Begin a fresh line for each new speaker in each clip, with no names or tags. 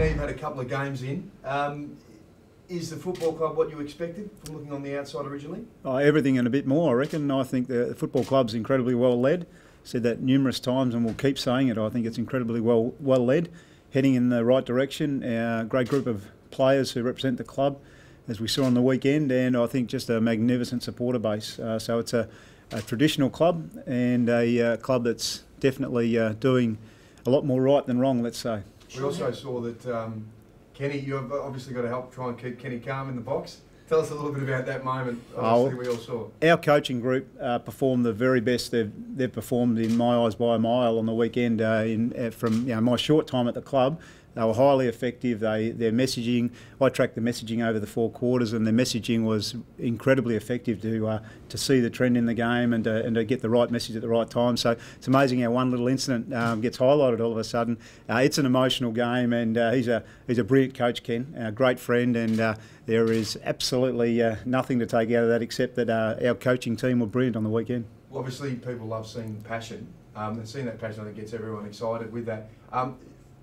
now you've had a couple of games in. Is the football club what you expected from looking on the outside originally?
Everything and a bit more, I reckon. I think the football club's incredibly well led. Said that numerous times and we'll keep saying it. I think it's incredibly well led, heading in the right direction. A great group of players who represent the club, as we saw on the weekend, and I think just a magnificent supporter base. So it's a traditional club and a club that's definitely doing a lot more right than wrong, let's say.
We also saw that Kenny, you've obviously got to help try and keep Kenny calm in the box. Tell us a little bit about that moment, obviously, we all saw.
Our coaching group performed the very best they've performed, in my eyes, by a mile on the weekend. From my short time at the club, they were highly effective. Their messaging, I tracked the messaging over the 4 quarters, and their messaging was incredibly effective to see the trend in the game and to get the right message at the right time. So it's amazing how one little incident gets highlighted all of a sudden. It's an emotional game, and he's a brilliant coach, Ken, a great friend, and there is absolutely nothing to take out of that except that our coaching team were brilliant on the weekend.
Well, obviously, people love seeing passion, and seeing that passion, I think, gets everyone excited with that.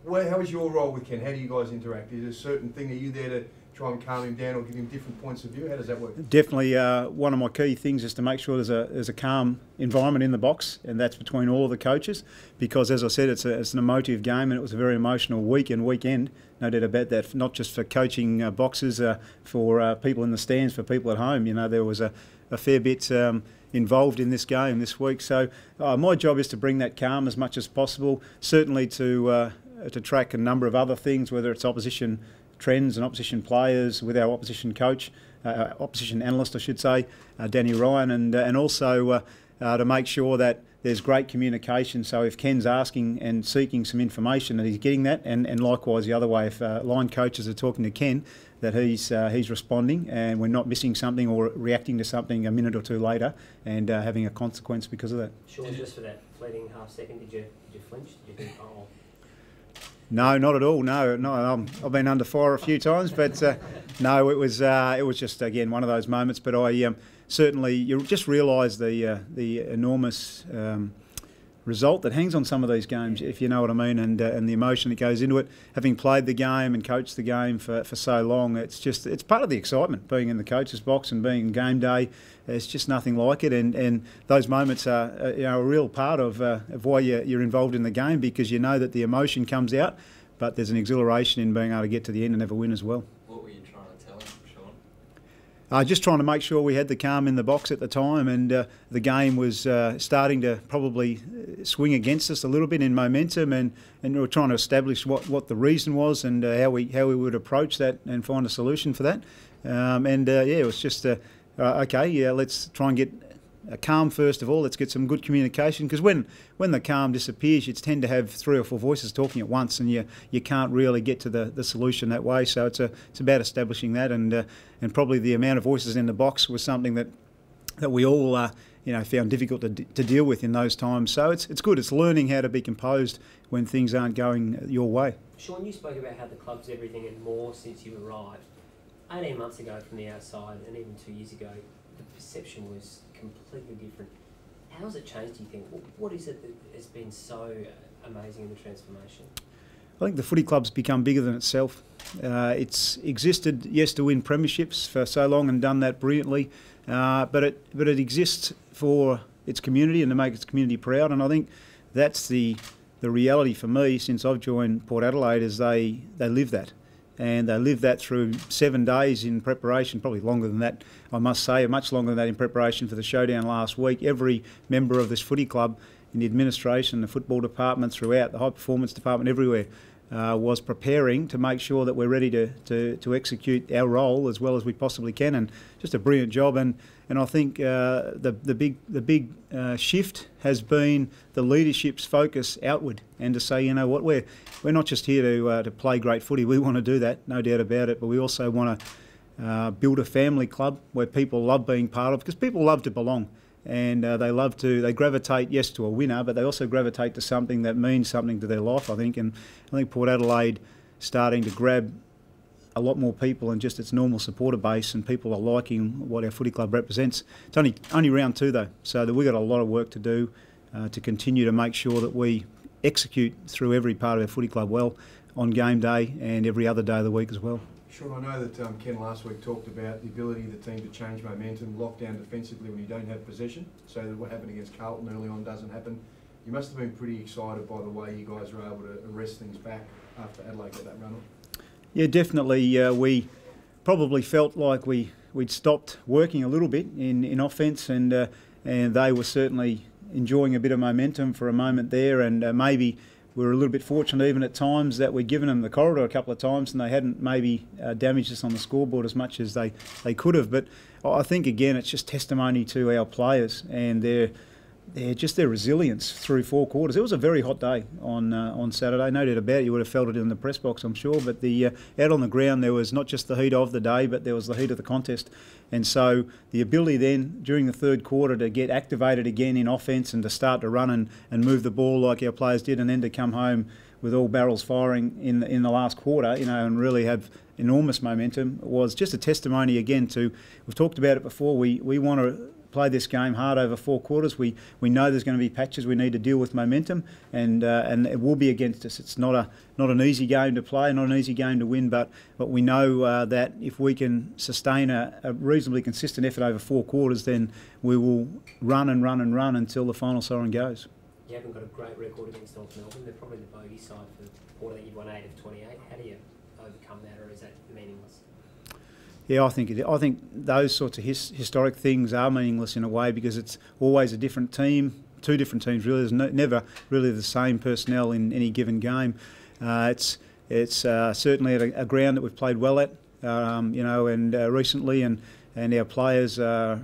How is your role with Ken? How do you guys interact? Is there a certain thing? Are you there to try and calm him down or give him different points of view? How does that work?
Definitely, one of my key things is to make sure there's a calm environment in the box, and that's between all of the coaches, because, as I said, it's an emotive game, and it was a very emotional week and weekend, no doubt about that, not just for coaching boxes, for people in the stands, for people at home. There was a fair bit involved in this game this week. So my job is to bring that calm as much as possible, certainly to track a number of other things, whether it's opposition trends and opposition players with our opposition coach, opposition analyst, I should say, Danny Ryan, and also to make sure that there's great communication. So if Ken's asking and seeking some information, that he's getting that, and likewise the other way, if line coaches are talking to Ken, that he's responding and we're not missing something or reacting to something a minute or two later and having a consequence because of that.
Sean, just for that fleeting half second, did you flinch? Did you think, oh?
No, not at all. No. I've been under fire a few times, but no, it was just, again, one of those moments. But I certainly, you just realise the enormous result that hangs on some of these games, if you know what I mean, and the emotion that goes into it. Having played the game and coached the game for so long, it's part of the excitement, being in the coach's box and being game day. It's just nothing like it, and those moments are a real part of why you're involved in the game, because you know that the emotion comes out, but there's an exhilaration in being able to get to the end and have a win as well.
What were you trying to tell him, Shaun?
Just trying to make sure we had the calm in the box at the time, and the game was starting to probably swing against us a little bit in momentum, and we were trying to establish what the reason was and how we would approach that and find a solution for that. It was just let's try and get calm first of all. Let's get some good communication, because when the calm disappears, you tend to have 3 or 4 voices talking at once, and you can't really get to the solution that way. So it's about establishing that, and probably the amount of voices in the box was something that we all found difficult to deal with in those times. So it's good. It's learning how to be composed when things aren't going your way.
Sean, you spoke about how the club's everything and more since you arrived. 18 months ago from the outside, and even 2 years ago, the perception was completely different. How has it changed, do you think? What is it that has been so amazing in the transformation?
I think the footy club's become bigger than itself. It's existed, yes, to win premierships for so long and done that brilliantly, but it exists for its community and to make its community proud. And I think that's the reality for me since I've joined Port Adelaide, is they live that. And they lived that through 7 days in preparation, probably longer than that, I must say, much longer than that in preparation for the showdown last week. Every member of this footy club in the administration, the football department, throughout the high performance department, everywhere, was preparing to make sure that we're ready to execute our role as well as we possibly can, and just a brilliant job. And I think the big shift has been the leadership's focus outward, and to say, you know what, we're not just here to play great footy. We want to do that, no doubt about it, but we also want to build a family club where people love being part of, because people love to belong. And they gravitate, yes, to a winner, but they also gravitate to something that means something to their life, I think. And I think Port Adelaide starting to grab a lot more people than just its normal supporter base, and people are liking what our footy club represents. It's only round 2 though, so we've got a lot of work to do to continue to make sure that we execute through every part of our footy club well. on game day and every other day of the week as well.
Shaun, I know that Ken last week talked about the ability of the team to change momentum, lock down defensively when you don't have possession, so that what happened against Carlton early on doesn't happen. You must have been pretty excited by the way you guys were able to arrest things back after Adelaide got that run on.
Yeah, definitely. We probably felt like we'd stopped working a little bit in offence, and they were certainly enjoying a bit of momentum for a moment there, and maybe we were a little bit fortunate even at times that we'd given them the corridor a couple of times and they hadn't maybe damaged us on the scoreboard as much as they could have. But I think, again, it's just testimony to our players and their resilience through 4 quarters. It was a very hot day on Saturday, no doubt about it. You would have felt it in the press box, I'm sure. But out on the ground, there was not just the heat of the day, but there was the heat of the contest. And so the ability then, during the 3rd quarter, to get activated again in offence and to start to run and move the ball like our players did, and then to come home with all barrels firing in the last quarter, and really have enormous momentum, was just a testimony again to, we've talked about it before, we want to play this game hard over 4 quarters. We know there's going to be patches we need to deal with momentum, and it will be against us. It's not an easy game to play, not an easy game to win, but we know that if we can sustain a reasonably consistent effort over 4 quarters, then we will run and run and run until the final siren goes.
You haven't got a great record against North Melbourne. They're probably the bogey side for Port. You've won 8 of 28. How do you overcome that, or is that meaningless?
Yeah, I think those sorts of historic things are meaningless in a way, because it's always a different team, 2 different teams really. There's never really the same personnel in any given game. It's certainly at a ground that we've played well at, and recently, and our players are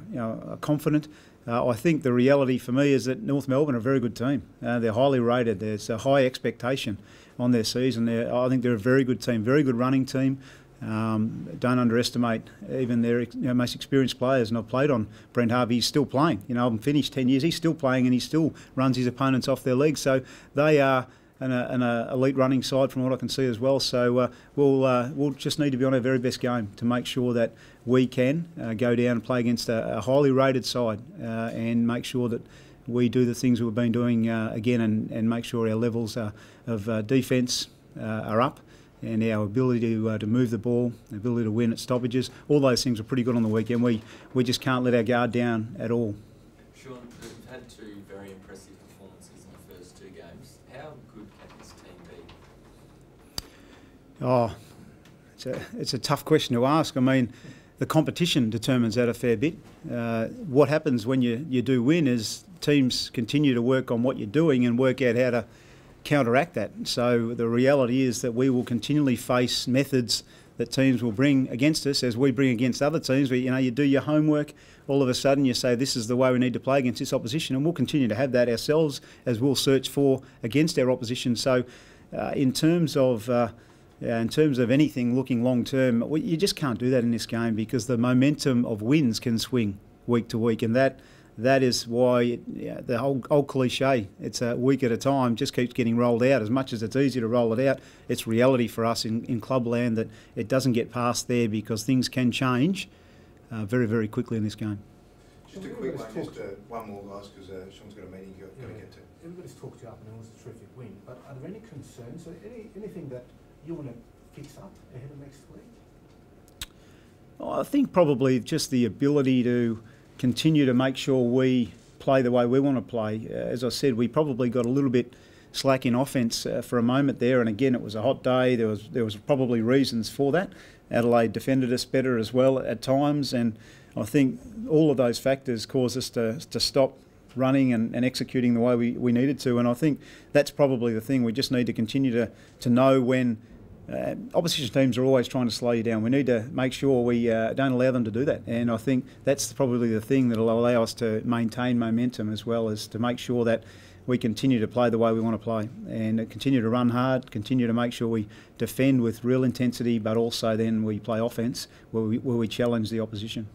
confident. I think the reality for me is that North Melbourne are a very good team. They're highly rated. There's a high expectation on their season. I think they're a very good team, very good running team. Don't underestimate even their most experienced players. And I've played on Brent Harvey. He's still playing. I've finished 10 years. He's still playing, and he still runs his opponents off their legs. So they are an elite running side from what I can see as well. So we'll just need to be on our very best game to make sure that we can go down and play against a highly rated side and make sure that we do the things we've been doing again, and make sure our levels of defence are up, and our ability to move the ball, the ability to win at stoppages, all those things are pretty good on the weekend. We just can't let our guard down at all.
Shaun, we've had 2 very impressive performances in the first 2 games. How good can this team be?
It's a tough question to ask. I mean, the competition determines that a fair bit. What happens when you do win is teams continue to work on what you're doing and work out how to counteract that. So the reality is that we will continually face methods that teams will bring against us as we bring against other teams. You do your homework, all of a sudden you say this is the way we need to play against this opposition, and we'll continue to have that ourselves as we'll search for against our opposition. So in terms of anything looking long term, you just can't do that in this game, because the momentum of wins can swing week to week, and that is why the whole old cliche, it's a week at a time, just keeps getting rolled out. As much as it's easy to roll it out, it's reality for us in clubland that it doesn't get past there, because things can change very, very quickly in this game.
Just a quick one, one more, guys, because Shaun's got a meeting you've got to get to.
Everybody's talked you up, and it was a terrific win, but are there any concerns, or anything that you want to fix up ahead of next week?
I think probably just the ability to continue to make sure we play the way we want to play. As I said, we probably got a little bit slack in offence for a moment there, and again, it was a hot day. There was probably reasons for that. Adelaide defended us better as well at times, and I think all of those factors caused us to stop running and executing the way we needed to. And I think that's probably the thing. We just need to continue to know when opposition teams are always trying to slow you down. We need to make sure we don't allow them to do that. And I think that's probably the thing that will allow us to maintain momentum, as well as to make sure that we continue to play the way we want to play, and continue to run hard, continue to make sure we defend with real intensity, but also then we play offence where we challenge the opposition.